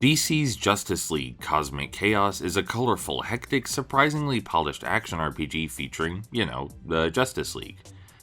DC's Justice League Cosmic Chaos is a colorful, hectic, surprisingly polished action RPG featuring, the Justice League.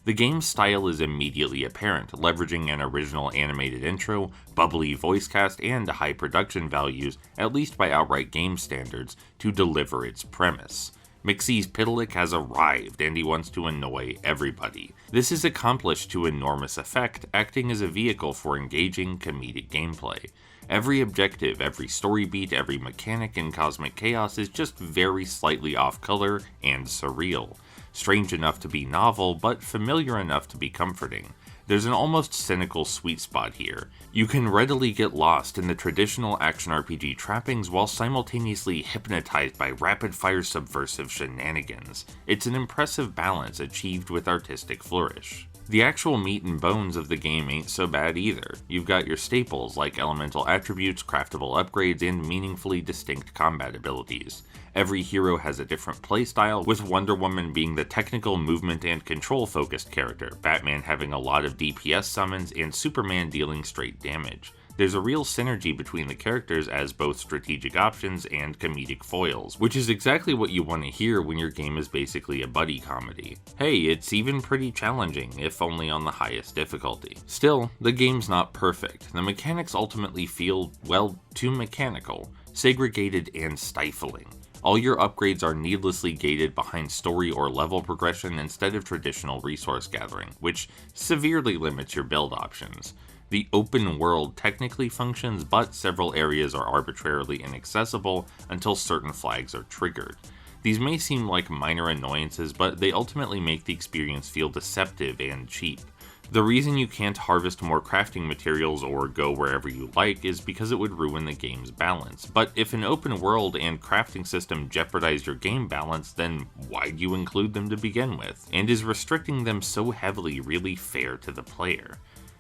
The game's style is immediately apparent, leveraging an original animated intro, bubbly voice cast, and high production values, at least by outright game standards, to deliver its premise. Mxyzptlk has arrived and he wants to annoy everybody. This is accomplished to enormous effect, acting as a vehicle for engaging comedic gameplay. Every objective, every story beat, every mechanic in Cosmic Chaos is just very slightly off color and surreal. Strange enough to be novel, but familiar enough to be comforting. There's an almost cynical sweet spot here. You can readily get lost in the traditional action RPG trappings while simultaneously hypnotized by rapid-fire subversive shenanigans. It's an impressive balance achieved with artistic flourish. The actual meat and bones of the game ain't so bad either. You've got your staples like elemental attributes, craftable upgrades, and meaningfully distinct combat abilities. Every hero has a different playstyle, with Wonder Woman being the technical movement and control focused character, Batman having a lot of DPS summons, and Superman dealing straight damage. There's a real synergy between the characters as both strategic options and comedic foils, which is exactly what you want to hear when your game is basically a buddy comedy. Hey, it's even pretty challenging, if only on the highest difficulty. Still, the game's not perfect. The mechanics ultimately feel, well, too mechanical, segregated, and stifling. All your upgrades are needlessly gated behind story or level progression instead of traditional resource gathering, which severely limits your build options. The open world technically functions, but several areas are arbitrarily inaccessible until certain flags are triggered. These may seem like minor annoyances, but they ultimately make the experience feel deceptive and cheap. The reason you can't harvest more crafting materials or go wherever you like is because it would ruin the game's balance. But if an open world and crafting system jeopardize your game balance, then why'd you include them to begin with? And is restricting them so heavily really fair to the player?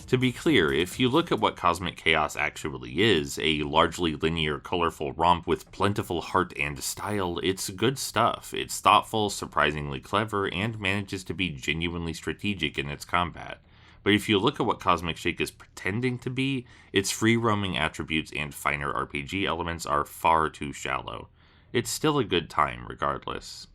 To be clear, if you look at what Cosmic Chaos actually is, a largely linear, colorful romp with plentiful heart and style, it's good stuff. It's thoughtful, surprisingly clever, and manages to be genuinely strategic in its combat. But if you look at what Cosmic Shake is pretending to be, its free-roaming attributes and finer RPG elements are far too shallow. It's still a good time regardless.